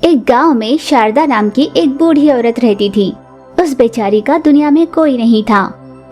एक गांव में शारदा नाम की एक बूढ़ी औरत रहती थी। उस बेचारी का दुनिया में कोई नहीं था।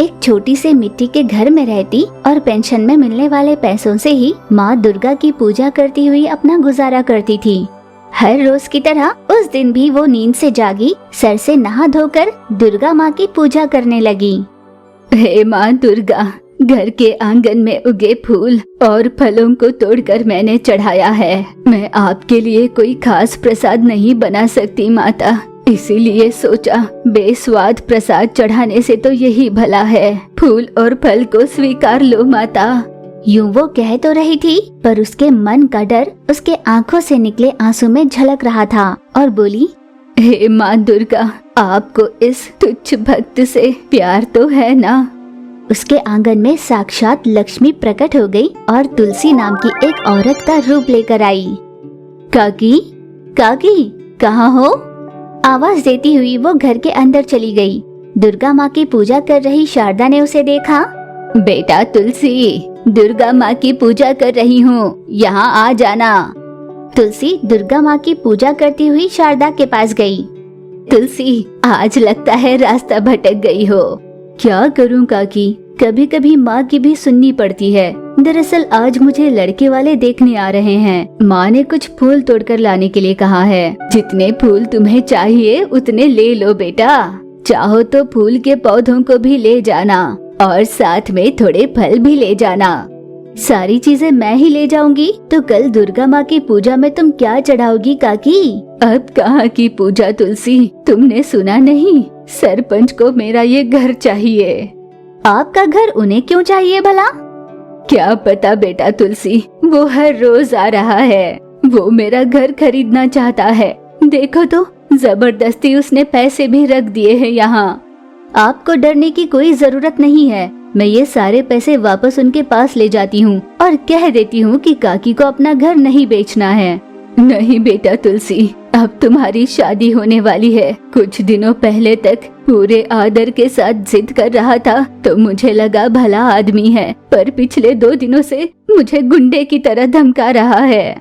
एक छोटी से मिट्टी के घर में रहती और पेंशन में मिलने वाले पैसों से ही माँ दुर्गा की पूजा करती हुई अपना गुजारा करती थी। हर रोज की तरह उस दिन भी वो नींद से जागी, सर से नहा धोकर दुर्गा माँ की पूजा करने लगी। हे माँ दुर्गा, घर के आंगन में उगे फूल और फलों को तोड़कर मैंने चढ़ाया है। मैं आपके लिए कोई खास प्रसाद नहीं बना सकती माता, इसीलिए सोचा बेस्वाद प्रसाद चढ़ाने से तो यही भला है। फूल और फल को स्वीकार लो माता। यूं वो कह तो रही थी, पर उसके मन का डर उसके आंखों से निकले आंसू में झलक रहा था और बोली, हे माँ दुर्गा, आपको इस तुच्छ भक्त से प्यार तो है ना। उसके आंगन में साक्षात लक्ष्मी प्रकट हो गई और तुलसी नाम की एक औरत का रूप लेकर आई। काकी, काकी, कहाँ हो? आवाज देती हुई वो घर के अंदर चली गई। दुर्गा माँ की पूजा कर रही शारदा ने उसे देखा। बेटा तुलसी, दुर्गा माँ की पूजा कर रही हूँ, यहाँ आ जाना। तुलसी दुर्गा माँ की पूजा करती हुई शारदा के पास गई। तुलसी, आज लगता है रास्ता भटक गई हो। क्या करूं काकी, कभी कभी माँ की भी सुननी पड़ती है। दरअसल आज मुझे लड़के वाले देखने आ रहे हैं। माँ ने कुछ फूल तोड़कर लाने के लिए कहा है। जितने फूल तुम्हें चाहिए उतने ले लो बेटा। चाहो तो फूल के पौधों को भी ले जाना और साथ में थोड़े फल भी ले जाना। सारी चीजें मैं ही ले जाऊंगी तो कल दुर्गा माँ की पूजा में तुम क्या चढ़ाओगी काकी? अब कहाँ की पूजा तुलसी, तुमने सुना नहीं? सरपंच को मेरा ये घर चाहिए। आपका घर उन्हें क्यों चाहिए भला? क्या पता बेटा तुलसी, वो हर रोज आ रहा है। वो मेरा घर खरीदना चाहता है। देखो तो जबरदस्ती उसने पैसे भी रख दिए हैं यहाँ। आपको डरने की कोई जरूरत नहीं है। मैं ये सारे पैसे वापस उनके पास ले जाती हूँ और कह देती हूँ कि काकी को अपना घर नहीं बेचना है। नहीं बेटा तुलसी, अब तुम्हारी शादी होने वाली है। कुछ दिनों पहले तक पूरे आदर के साथ जिद कर रहा था तो मुझे लगा भला आदमी है, पर पिछले 2 दिनों से मुझे गुंडे की तरह धमका रहा है।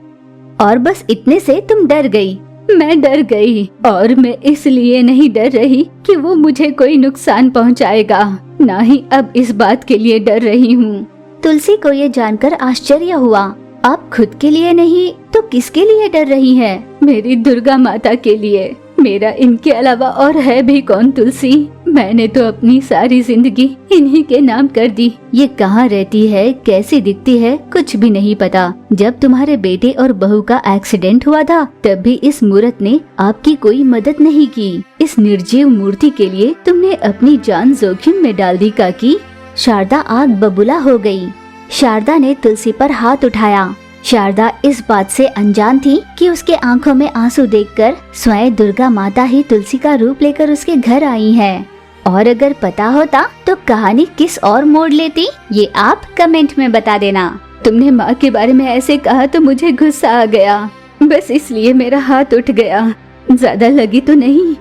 और बस इतने से तुम डर गई। मैं डर गई, और मैं इसलिए नहीं डर रही कि वो मुझे कोई नुकसान पहुंचाएगा, ना ही अब इस बात के लिए डर रही हूँ। तुलसी को ये जानकर आश्चर्य हुआ। आप खुद के लिए नहीं तो किसके लिए डर रही हैं? मेरी दुर्गा माता के लिए। मेरा इनके अलावा और है भी कौन तुलसी? मैंने तो अपनी सारी जिंदगी इन्हीं के नाम कर दी। ये कहाँ रहती है, कैसी दिखती है, कुछ भी नहीं पता। जब तुम्हारे बेटे और बहू का एक्सीडेंट हुआ था तब भी इस मूर्त ने आपकी कोई मदद नहीं की। इस निर्जीव मूर्ति के लिए तुमने अपनी जान जोखिम में डाल दी काकी। शारदा आग बबूला हो गई। शारदा ने तुलसी पर हाथ उठाया। शारदा इस बात से अनजान थी कि उसके आंखों में आंसू देखकर स्वयं दुर्गा माता ही तुलसी का रूप लेकर उसके घर आई है। और अगर पता होता तो कहानी किस और मोड़ लेती, ये आप कमेंट में बता देना। तुमने माँ के बारे में ऐसे कहा तो मुझे गुस्सा आ गया, बस इसलिए मेरा हाथ उठ गया। ज्यादा लगी तो नहीं?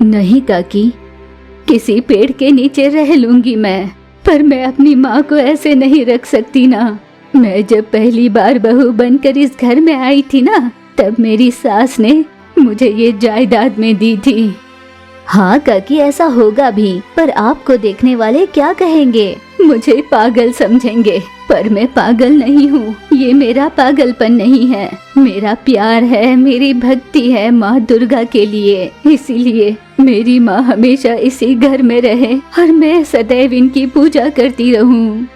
नहीं काकी, किसी पेड़ के नीचे रह लूंगी मैं, पर मैं अपनी माँ को ऐसे नहीं रख सकती ना। मैं जब पहली बार बहू बनकर इस घर में आई थी ना, तब मेरी सास ने मुझे ये जायदाद में दी थी। हाँ काकी, ऐसा होगा भी, पर आपको देखने वाले क्या कहेंगे? मुझे पागल समझेंगे, पर मैं पागल नहीं हूँ। ये मेरा पागलपन नहीं है, मेरा प्यार है, मेरी भक्ति है माँ दुर्गा के लिए। इसीलिए मेरी माँ हमेशा इसी घर में रहे और मैं सदैव इनकी पूजा करती रहूँ।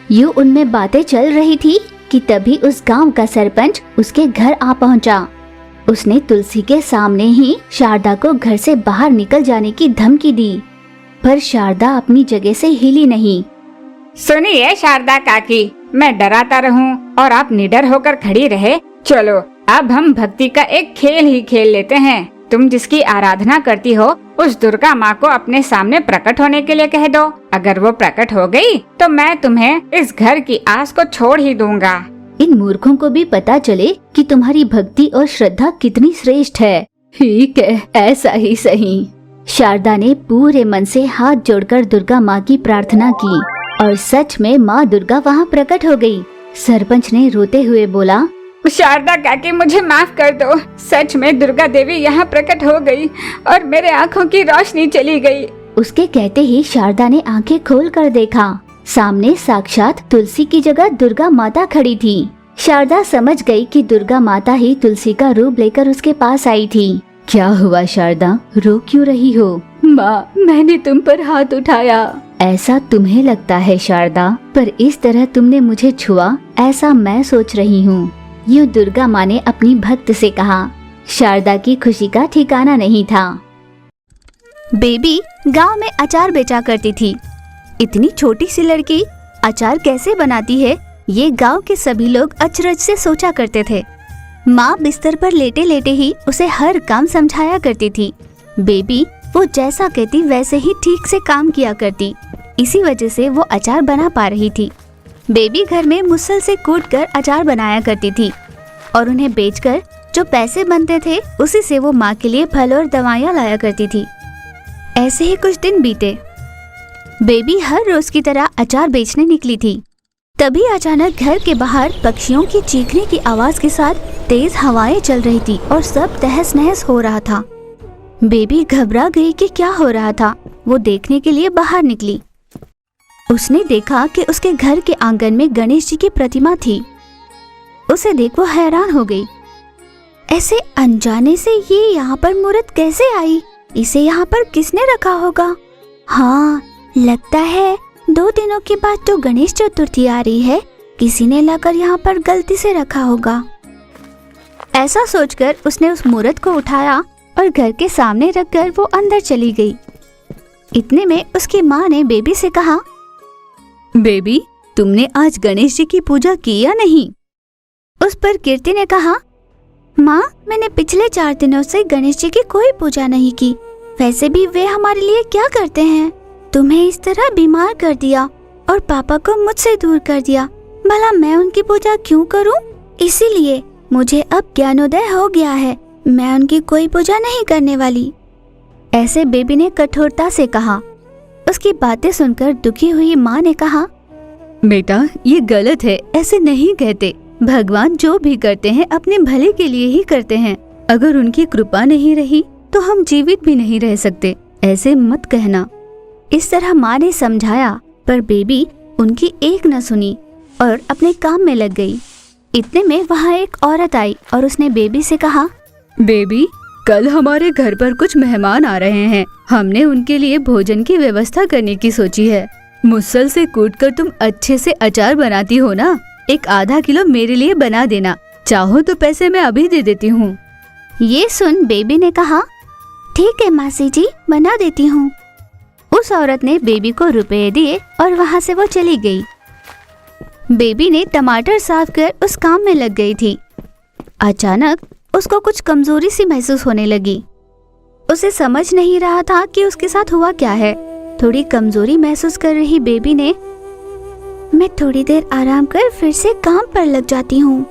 यूं उनमें बातें चल रही थी कि तभी उस गांव का सरपंच उसके घर आ पहुंचा। उसने तुलसी के सामने ही शारदा को घर से बाहर निकल जाने की धमकी दी, पर शारदा अपनी जगह से हिली नहीं। सुनिए शारदा काकी, मैं डराता रहूं और आप निडर होकर खड़ी रहे। चलो अब हम भक्ति का एक खेल ही खेल लेते हैं। तुम जिसकी आराधना करती हो उस दुर्गा माँ को अपने सामने प्रकट होने के लिए कह दो। अगर वो प्रकट हो गई तो मैं तुम्हें इस घर की आस को छोड़ ही दूंगा। इन मूर्खों को भी पता चले कि तुम्हारी भक्ति और श्रद्धा कितनी श्रेष्ठ है। ठीक है, ऐसा ही सही। शारदा ने पूरे मन से हाथ जोड़कर दुर्गा माँ की प्रार्थना की और सच में माँ दुर्गा वहाँ प्रकट हो गई। सरपंच ने रोते हुए बोला, शारदा काकी, मुझे माफ कर दो। सच में दुर्गा देवी यहाँ प्रकट हो गई और मेरे आँखों की रोशनी चली गई। उसके कहते ही शारदा ने आंखें खोल कर देखा। सामने साक्षात तुलसी की जगह दुर्गा माता खड़ी थी। शारदा समझ गई कि दुर्गा माता ही तुलसी का रूप लेकर उसके पास आई थी। क्या हुआ शारदा, रो क्यों रही हो? माँ, मैंने तुम पर हाथ उठाया। ऐसा तुम्हें लगता है शारदा, पर इस तरह तुमने मुझे छुआ ऐसा मैं सोच रही हूँ। यूँ दुर्गा माँ ने अपनी भक्त से कहा। शारदा की खुशी का ठिकाना नहीं था। बेबी गांव में अचार बेचा करती थी। इतनी छोटी सी लड़की अचार कैसे बनाती है, ये गांव के सभी लोग अचरज से सोचा करते थे। माँ बिस्तर पर लेटे लेटे ही उसे हर काम समझाया करती थी। बेबी वो जैसा कहती वैसे ही ठीक से काम किया करती। इसी वजह से वो अचार बना पा रही थी। बेबी घर में मुसल से कूटकर अचार बनाया करती थी और उन्हें बेचकर जो पैसे बनते थे उसी से वो माँ के लिए फल और दवाइयाँ लाया करती थी। ऐसे ही कुछ दिन बीते। बेबी हर रोज की तरह अचार बेचने निकली थी। तभी अचानक घर के बाहर पक्षियों की चीखने की आवाज के साथ तेज हवाएं चल रही थी और सब तहस नहस हो रहा था। बेबी घबरा गई कि क्या हो रहा था। वो देखने के लिए बाहर निकली। उसने देखा कि उसके घर के आंगन में गणेश जी की प्रतिमा थी। उसे देख वो हैरान हो गई। ऐसे अनजाने से ये यहाँ पर मूर्त कैसे आई? इसे यहाँ पर किसने रखा होगा? हाँ, लगता है 2 दिनों के बाद जो गणेश चतुर्थी आ रही है, किसी ने लाकर यहाँ पर गलती से रखा होगा। ऐसा सोचकर उसने उस मूर्त को उठाया और घर के सामने रखकर वो अंदर चली गई। इतने में उसकी माँ ने बेबी से कहा, बेबी तुमने आज गणेश जी की पूजा की या नहीं? उस पर कीर्ति ने कहा, माँ मैंने पिछले 4 दिनों से गणेश जी की कोई पूजा नहीं की। वैसे भी वे हमारे लिए क्या करते हैं? तुम्हें इस तरह बीमार कर दिया और पापा को मुझसे दूर कर दिया। भला मैं उनकी पूजा क्यों करूं? इसीलिए मुझे अब ज्ञानोदय हो गया है। मैं उनकी कोई पूजा नहीं करने वाली। ऐसे बेबी ने कठोरता से कहा। उसकी बातें सुनकर दुखी हुई माँ ने कहा, बेटा ये गलत है, ऐसे नहीं कहते। भगवान जो भी करते हैं अपने भले के लिए ही करते हैं। अगर उनकी कृपा नहीं रही तो हम जीवित भी नहीं रह सकते। ऐसे मत कहना। इस तरह माँ ने समझाया, पर बेबी उनकी एक न सुनी और अपने काम में लग गई। इतने में वहाँ एक औरत आई और उसने बेबी से कहा, बेबी कल हमारे घर पर कुछ मेहमान आ रहे हैं। हमने उनके लिए भोजन की व्यवस्था करने की सोची है। मुसल से कूटकर तुम अच्छे से अचार बनाती हो ना, एक आधा किलो मेरे लिए बना देना। चाहो तो पैसे मैं अभी दे देती हूँ। ये सुन बेबी ने कहा, ठीक है मासी जी, बना देती हूँ। उस औरत ने बेबी को रुपए दिए और वहाँ से वो चली गई। बेबी ने टमाटर साफ कर उस काम में लग गई थी। अचानक उसको कुछ कमजोरी सी महसूस होने लगी। उसे समझ नहीं रहा था कि उसके साथ हुआ क्या है। थोड़ी कमजोरी महसूस कर रही बेबी ने, मैं थोड़ी देर आराम कर फिर से काम पर लग जाती हूँ।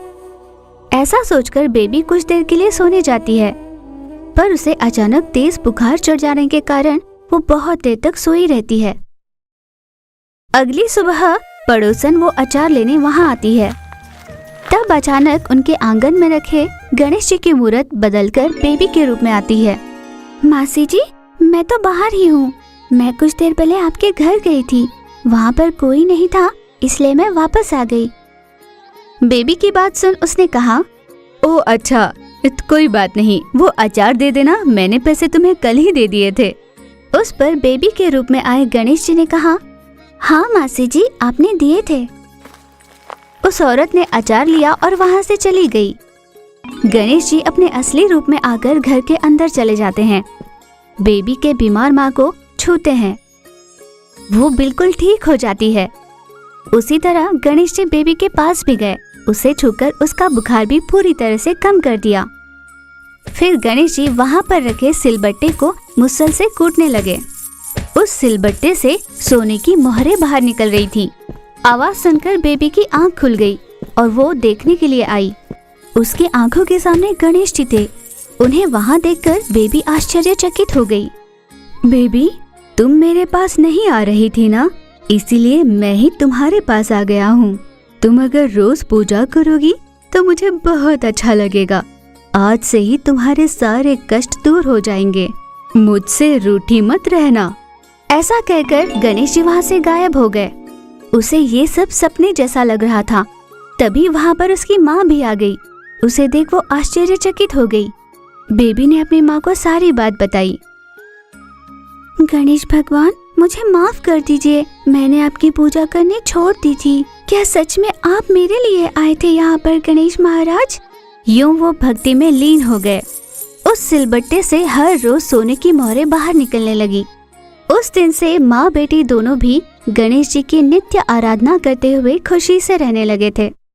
ऐसा सोचकर बेबी कुछ देर के लिए सोने जाती है, पर उसे अचानक तेज बुखार चढ़ जाने के कारण वो बहुत देर तक सोई रहती है। अगली सुबह पड़ोसन वो अचार लेने वहाँ आती है। तब अचानक उनके आंगन में रखे गणेश जी की मूर्त बदलकर बेबी के रूप में आती है। मासी जी, मैं तो बाहर ही हूँ। मैं कुछ देर पहले आपके घर गई थी, वहाँ पर कोई नहीं था, इसलिए मैं वापस आ गई। बेबी की बात सुन उसने कहा, ओ अच्छा, कोई बात नहीं, वो अचार दे देना, मैंने पैसे तुम्हें कल ही दे दिए थे। उस पर बेबी के रूप में आए गणेश जी ने कहा, हाँ मासी जी, आपने दिए थे। उस औरत ने अचार लिया और वहाँ से चली गई। गणेश जी अपने असली रूप में आकर घर के अंदर चले जाते हैं। बेबी के बीमार माँ को छूते हैं, वो बिल्कुल ठीक हो जाती है। उसी तरह गणेश जी बेबी के पास भी गए। उसे छूकर उसका बुखार भी पूरी तरह से कम कर दिया। फिर गणेश जी वहाँ पर रखे सिलबट्टे को मुसल से कूटने लगे। उस सिलबट्टे से सोने की मोहरें बाहर निकल रही थी। आवाज सुनकर बेबी की आंख खुल गई और वो देखने के लिए आई। उसकी आंखों के सामने गणेश जी थे। उन्हें वहाँ देखकर बेबी आश्चर्यचकित हो गई। बेबी, तुम मेरे पास नहीं आ रही थी ना, इसीलिए मैं ही तुम्हारे पास आ गया हूँ। तुम अगर रोज पूजा करोगी तो मुझे बहुत अच्छा लगेगा। आज से ही तुम्हारे सारे कष्ट दूर हो जाएंगे। मुझसे रूठी मत रहना। ऐसा कहकर गणेश जी वहाँ से गायब हो गए। उसे ये सब सपने जैसा लग रहा था। तभी वहाँ पर उसकी माँ भी आ गई। उसे देख वो आश्चर्यचकित हो गई। बेबी ने अपनी माँ को सारी बात बताई। गणेश भगवान, मुझे माफ कर दीजिए, मैंने आपकी पूजा करनी छोड़ दी थी। क्या सच में आप मेरे लिए आए थे यहाँ पर गणेश महाराज? यूं वो भक्ति में लीन हो गए। उस सिलबट्टे से हर रोज सोने की मोहरें बाहर निकलने लगी। उस दिन से माँ बेटी दोनों भी गणेश जी की नित्य आराधना करते हुए खुशी से रहने लगे थे।